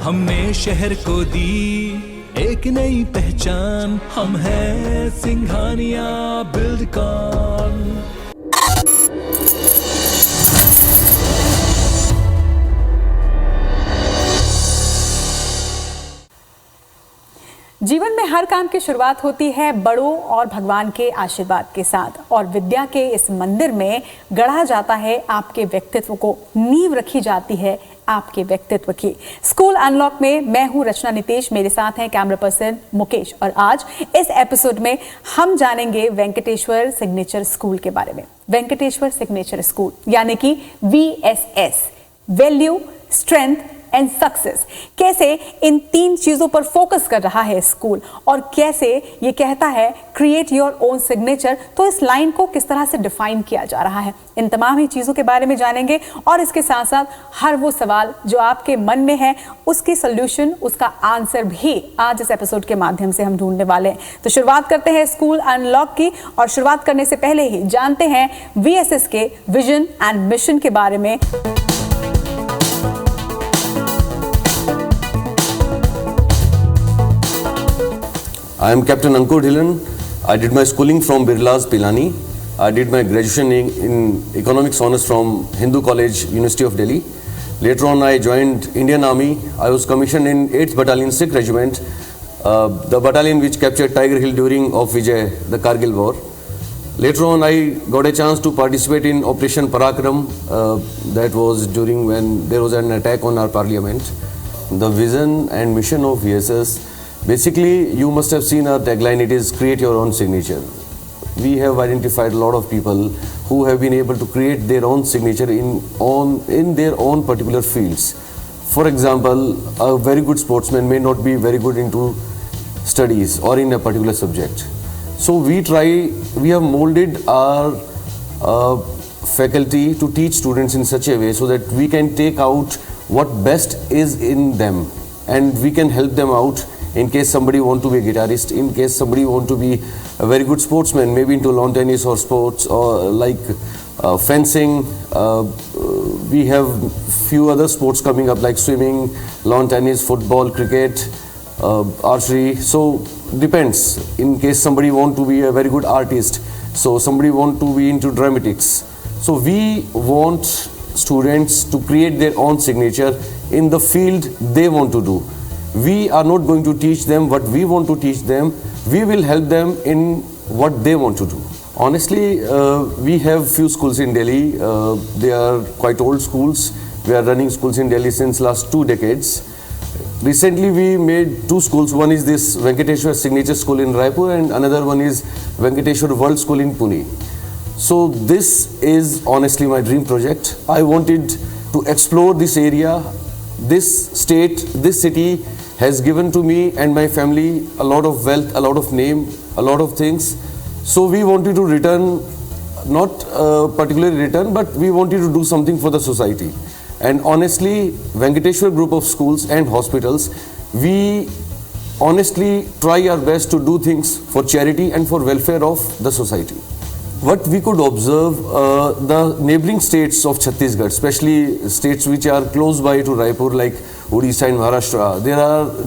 हमने शहर को दी एक नई पहचान, हम हैं सिंघानिया बिल्डकॉन। जीवन में हर काम की शुरुआत होती है बड़ों और भगवान के आशीर्वाद के साथ, और विद्या के इस मंदिर में गढ़ा जाता है आपके व्यक्तित्व को, नींव रखी जाती है आपके व्यक्तित्व की। स्कूल अनलॉक में मैं हूं रचना नितेश, मेरे साथ हैं कैमरा पर्सन मुकेश, और आज इस एपिसोड में हम जानेंगे वेंकटेश्वर सिग्नेचर स्कूल के बारे में। वेंकटेश्वर सिग्नेचर स्कूल यानी कि VSS, value, strength and success, कैसे इन 3 चीजों पर फोकस कर रहा है स्कूल, और कैसे ये कहता है क्रिएट योर ओन सिग्नेचर, तो इस लाइन को किस तरह से डिफाइन किया जा रहा है। इन तमाम ही चीजों के बारे में जानेंगे, और इसके साथ साथ हर वो सवाल जो आपके मन में है उसकी सोल्यूशन, उसका आंसर भी आज इस एपिसोड के माध्यम से हम ढूंढने वाले हैं। तो शुरुआत करते हैं स्कूल अनलॉक की, और शुरुआत करने से पहले ही जानते हैं VSS के विजन एंड मिशन के बारे में। I am Captain Ankur Dhillon. I did my schooling from Birla's Pilani. I did my graduation in Economics Honours from Hindu College, University of Delhi. Later on, I joined Indian Army. I was commissioned in 8th Battalion, Sikh Regiment, the battalion which captured Tiger Hill during of Vijay, the Kargil War. Later on, I got a chance to participate in Operation Parakram. That was during when there was an attack on our parliament. The vision and mission of VSS. Basically, you must have seen our tagline, it is create your own signature. We have identified a lot of people who have been able to create their own signature in their own particular fields. For example, a very good sportsman may not be very good into studies or in a particular subject. So we have molded our faculty to teach students in such a way so that we can take out what best is in them, and we can help them out. In case somebody want to be a guitarist, in case somebody want to be a very good sportsman, maybe into lawn tennis or sports or like fencing. We have few other sports coming up like swimming, lawn tennis, football, cricket, archery. So depends. In case somebody want to be a very good artist, so somebody want to be into dramatics. So we want students to create their own signature in the field they want to do. We are not going to teach them what we want to teach them. We will help them in what they want to do. Honestly, we have few schools in Delhi. They are quite old schools. We are running schools in Delhi since last 2 decades. Recently, we made 2 schools. One is this Venkateshwar Signature School in Raipur, and another one is Venkateshwar World School in Pune. So this is honestly my dream project. I wanted to explore this area, this state, this city has given to me and my family a lot of wealth, a lot of name, a lot of things. So we wanted to return, not particularly return, but we wanted to do something for the society. And honestly, Venkateshwar group of schools and hospitals, we honestly try our best to do things for charity and for welfare of the society. What we could observe, the neighboring states of Chhattisgarh, especially states which are close by to Raipur like Odisha and Maharashtra,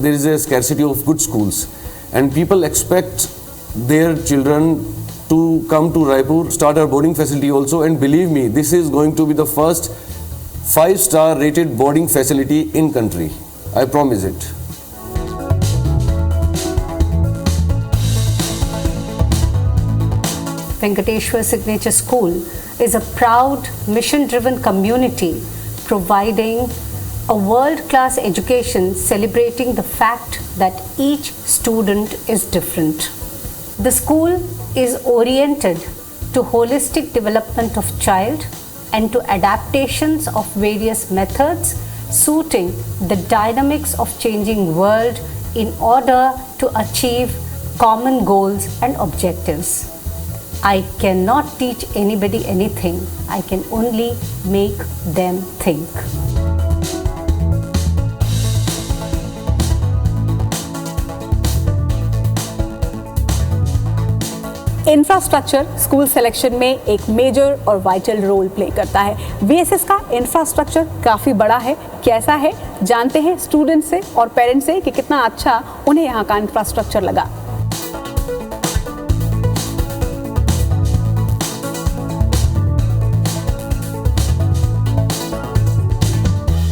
there is a scarcity of good schools, and people expect their children to come to Raipur, start our boarding facility also, and believe me, this is going to be the first 5-star rated boarding facility in country. I promise it. Venkateshwar Signature School is a proud, mission-driven community providing a world-class education, celebrating the fact that each student is different. The school is oriented to holistic development of child and to adaptations of various methods suiting the dynamics of changing world in order to achieve common goals and objectives. I cannot teach anybody anything. I can only make them think. Infrastructure school selection में एक major और vital role play करता है। VSS का infrastructure काफ़ी बड़ा है। कैसा है जानते हैं स्टूडेंट्स से और पेरेंट्स से कि कितना अच्छा उन्हें यहाँ का इंफ्रास्ट्रक्चर लगा।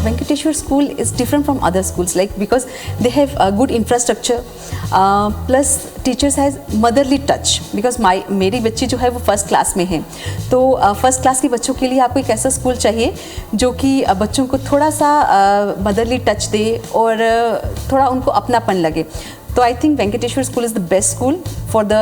Venkateshwar school is different from other schools, like because they have a good infrastructure, plus teachers has motherly touch, because मेरी बच्ची जो है वो फर्स्ट क्लास में है, तो फर्स्ट क्लास के बच्चों के लिए आपको एक ऐसा स्कूल चाहिए जो कि बच्चों को थोड़ा सा मदरली टच दे और थोड़ा उनको अपनापन लगे। तो I think Venkateshwar school is the best school for the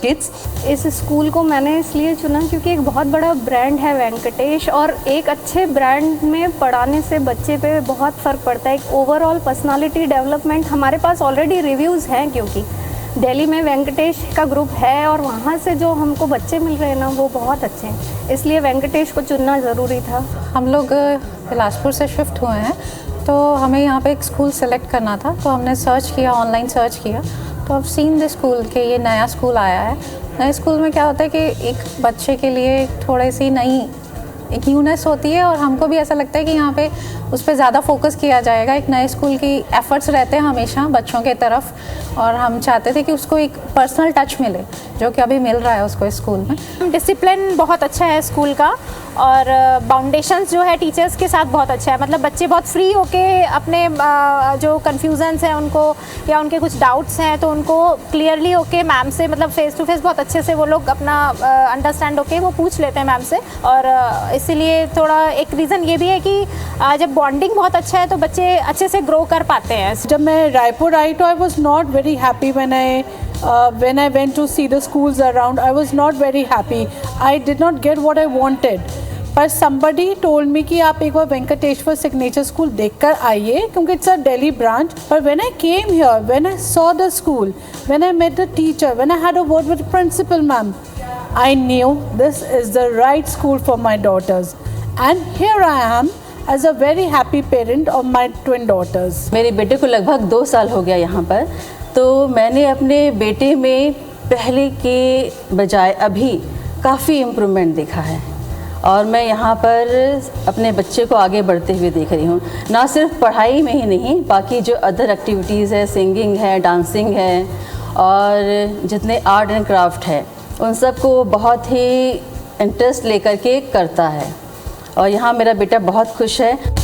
kids. इस स्कूल को मैंने इसलिए चुना क्योंकि एक बहुत बड़ा ब्रांड है वेंकटेश, और एक अच्छे ब्रांड में पढ़ाने से बच्चे पे बहुत फ़र्क पड़ता है। एक ओवरऑल पर्सनालिटी डेवलपमेंट हमारे पास ऑलरेडी रिव्यूज़ हैं, क्योंकि दिल्ली में वेंकटेश का ग्रुप है और वहाँ से जो हमको बच्चे मिल रहे हैं ना वो बहुत अच्छे हैं, इसलिए वेंकटेश को चुनना ज़रूरी था। हम लोग बिलासपुर से शिफ्ट हुए हैं, तो हमें यहाँ पे एक स्कूल सेलेक्ट करना था, तो हमने सर्च किया, ऑनलाइन सर्च किया, तो अब सीन द स्कूल के ये नया स्कूल आया है। नए स्कूल में क्या होता है कि एक बच्चे के लिए थोड़ी सी नई एक न्यूनेस होती है, और हमको भी ऐसा लगता है कि यहाँ पे उस पर ज़्यादा फोकस किया जाएगा। एक नए स्कूल की एफ़र्ट्स रहते हैं हमेशा बच्चों के तरफ, और हम चाहते थे कि उसको एक पर्सनल टच मिले जो कि अभी मिल रहा है उसको इस स्कूल में। डिसिप्लिन बहुत अच्छा है स्कूल का, और बाउंडेशंस जो है टीचर्स के साथ बहुत अच्छा है। मतलब बच्चे बहुत फ्री होके अपने जो कन्फ्यूजन्स हैं उनको, या उनके कुछ डाउट्स हैं तो उनको क्लियरली होके मैम से, मतलब फेस टू फेस बहुत अच्छे से वो लोग अपना अंडरस्टैंड होके वो पूछ लेते हैं मैम से। और इसीलिए थोड़ा एक रीज़न ये भी है कि जब बॉन्डिंग बहुत अच्छा है तो बच्चे अच्छे से ग्रो कर पाते हैं। जब मैं रायपुर आई तो I was not very happy when I went to see the schools around. I was not very happy. I did not get what I wanted. पर somebody told me कि आप एक बार वेंकटेश्वर सिग्नेचर स्कूल देखकर आइए, क्योंकि it's a Delhi branch. पर when I came here, when I saw the school, when I met the teacher, when I had a word with the principal ma'am, I knew this is the right school for my daughters. And here I am as a very happy parent of my twin daughters. मेरे बेटे को लगभग 2 साल हो गया यहाँ पर, तो मैंने अपने बेटे में पहले के बजाय अभी काफ़ी इम्प्रूवमेंट देखा है, और मैं यहाँ पर अपने बच्चे को आगे बढ़ते हुए देख रही हूँ। ना सिर्फ पढ़ाई में ही नहीं, बाकी जो अदर एक्टिविटीज़ है, सिंगिंग है, डांसिंग है, और जितने आर्ट एंड क्राफ्ट है, उन सब को बहुत ही इंटरेस्ट लेकर के करता है, और यहाँ मेरा बेटा बहुत खुश है।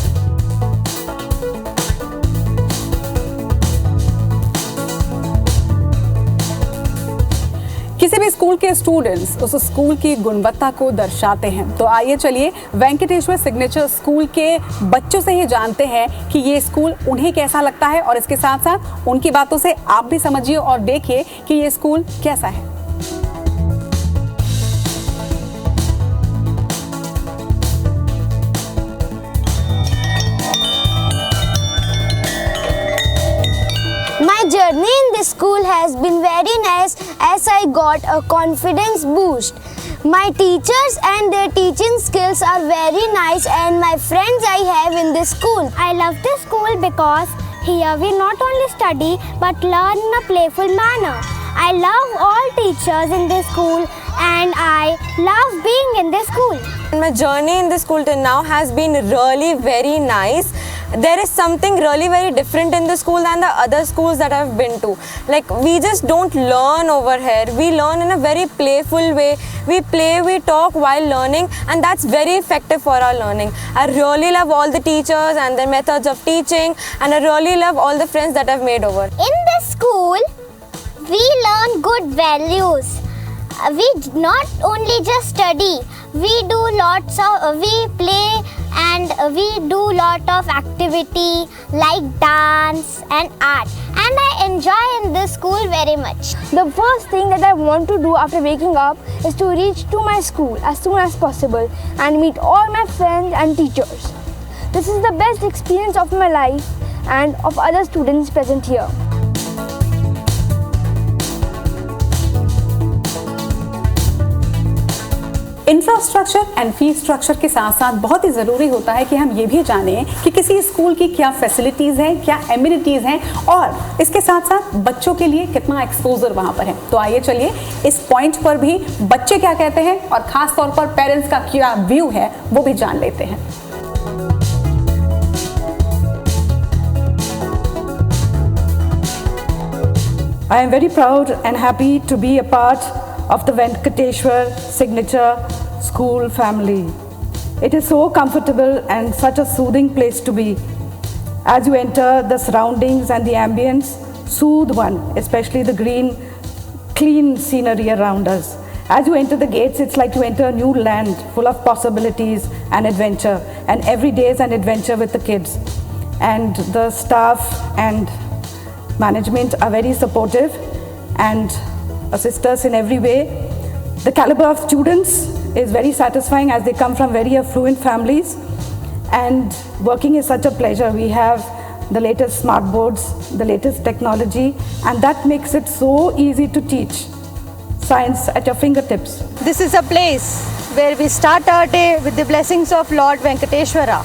किसी भी स्कूल के स्टूडेंट्स उस स्कूल की गुणवत्ता को दर्शाते हैं, तो आइए चलिए वेंकटेश्वर सिग्नेचर स्कूल के बच्चों से ही जानते हैं कि ये स्कूल उन्हें कैसा लगता है, और इसके साथ साथ उनकी बातों से आप भी समझिए और देखिए कि ये स्कूल कैसा है। My journey in this school has been very nice, as I got a confidence boost. My teachers and their teaching skills are very nice, and my friends I have in this school. I love this school because here we not only study but learn in a playful manner. I love all teachers in this school, and I love being in this school. My journey in this school till now has been really very nice. There is something really very different in the school than the other schools that I've been to. Like, we just don't learn over here. We learn in a very playful way. We play, we talk while learning, and that's very effective for our learning. I really love all the teachers and their methods of teaching, and I really love all the friends that I've made over. In this school, we learn good values. We not only just study, we play, and we do lot of activity like dance and art, and I enjoy in this school very much. The first thing that I want to do after waking up is to reach to my school as soon as possible and meet all my friends and teachers. This is the best experience of my life and of other students present here. Infrastructure and fee structure के साथ साथ बहुत ही ज़रूरी होता है कि हम ये भी जानें कि किसी स्कूल की क्या फैसिलिटीज़ हैं, क्या एमिनिटीज़ हैं और इसके साथ साथ बच्चों के लिए कितना एक्सपोजर वहाँ पर है। तो आइए चलिए इस पॉइंट पर भी बच्चे क्या कहते हैं और ख़ास तौर पर पेरेंट्स का क्या व्यू है वो भी जान लेते हैं। I am very proud and happy to be a part of the Venkateshwar Signature School family. It is so comfortable and such a soothing place to be. As you enter, the surroundings and the ambience soothe one, especially the green, clean scenery around us. As you enter the gates, it's like you enter a new land full of possibilities and adventure, and every day is an adventure with the kids. And the staff and management are very supportive and assist us in every way. The caliber of students is very satisfying as they come from very affluent families, and working is such a pleasure. We have the latest smart boards, the latest technology, and that makes it so easy to teach science at your fingertips. This is a place where we start our day with the blessings of Lord Venkateshwara.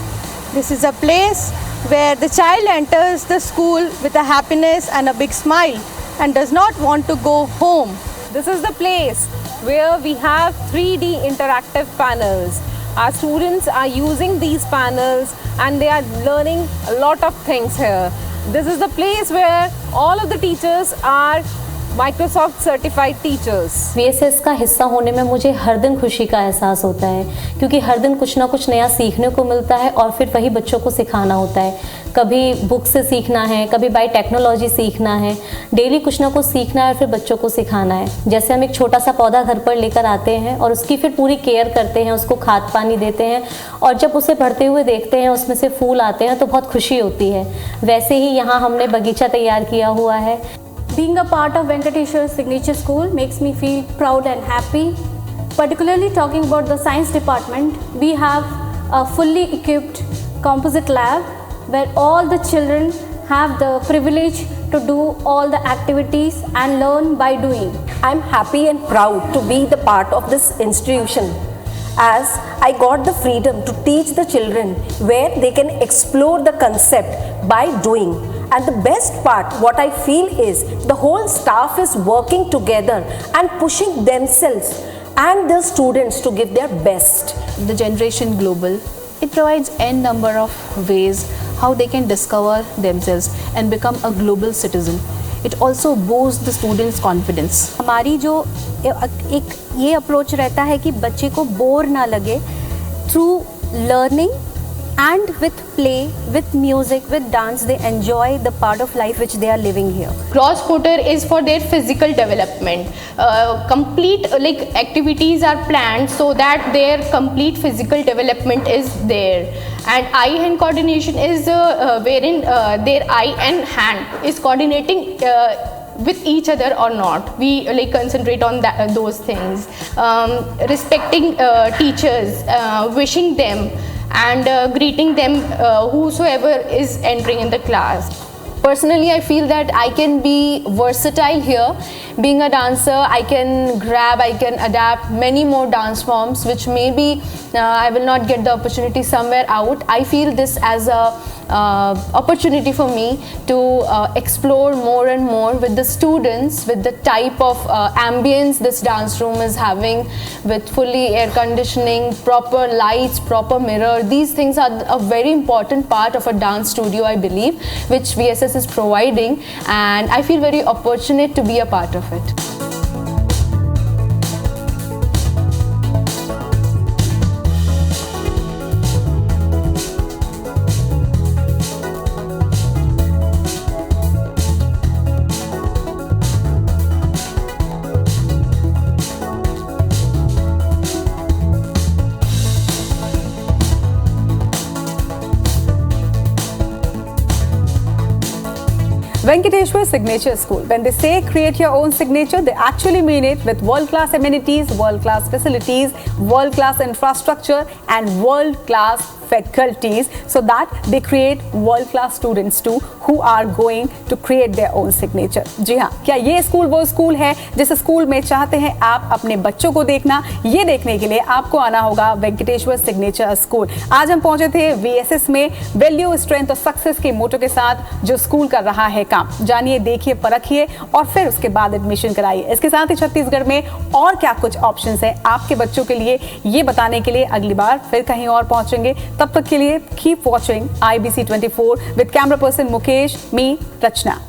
This is a place where the child enters the school with a happiness and a big smile and does not want to go home. This is the place where we have 3D interactive panels. Our students are using these panels and they are learning a lot of things here. This is the place where all of the teachers are Microsoft certified teachers. VSS का हिस्सा होने में मुझे हर दिन खुशी का एहसास होता है, क्योंकि हर दिन कुछ ना कुछ नया सीखने को मिलता है और फिर वही बच्चों को सिखाना होता है। कभी बुक से सीखना है, कभी बाय टेक्नोलॉजी सीखना है, डेली कुछ ना कुछ सीखना है और फिर बच्चों को सिखाना है। जैसे हम एक छोटा सा पौधा घर पर लेकर आते हैं और उसकी फिर पूरी केयर करते हैं, उसको खाद पानी देते हैं और जब उसे बढ़ते हुए देखते हैं, उसमें से फूल आते हैं तो बहुत खुशी होती है। वैसे ही यहाँ हमने बगीचा तैयार किया हुआ है। Being a part of Venkateshwar Signature School makes me feel proud and happy. Particularly talking about the science department, we have a fully equipped composite lab where all the children have the privilege to do all the activities and learn by doing. I'm happy and proud to be the part of this institution, as I got the freedom to teach the children where they can explore the concept by doing. And the best part, what I feel is the whole staff is working together and pushing themselves and the students to give their best. The Generation Global, it provides n number of ways how they can discover themselves and become a global citizen. It also boosts the students' confidence. हमारी जो एक ये approach रहता है कि बच्चे को bore ना लगे, through learning and with play, with music, with dance, they enjoy the part of life which they are living here. Cross quarter is for their physical development. Complete activities are planned so that their complete physical development is there. And eye-hand coordination is wherein their eye and hand is coordinating with each other or not. We concentrate on those things. Respecting teachers, wishing them, and greeting them whosoever is entering in the class. Personally, I feel that I can be versatile here. Being a dancer, I can grab, I can adapt many more dance forms, which maybe I will not get the opportunity somewhere out. I feel this as a opportunity for me to explore more and more with the students, with the type of ambience this dance room is having, with fully air conditioning, proper lights, proper mirror. These things are a very important part of a dance studio, I believe, which VSS is providing, and I feel very fortunate to be a part of it. Venkateshwar Signature School. When they say create your own signature, they actually mean it with world-class amenities, world-class facilities, world-class infrastructure and world-class faculties so that they create world class students too who are going to create their own signature. जी हाँ, क्या ये school वो school है जिस school में चाहते हैं आप अपने बच्चों को देखना? ये देखने के लिए आपको आना होगा वेंकटेश्वर सिग्नेचर स्कूल। आज हम पहुंचे थे VSS में वैल्यू, स्ट्रेंथ और सक्सेस के मोटो के साथ जो स्कूल कर रहा है काम। जानिए, देखिए, परखिए और फिर उसके बाद एडमिशन कराइए। इसके साथ ही छत्तीसगढ़ में और क्या कुछ ऑप्शंस है आपके बच्चों के लिए, ये बताने के लिए अगली बार फिर कहीं और पहुंचेंगे। तब तक के लिए keep watching IBC 24 with camera person Mukesh, me Rachna.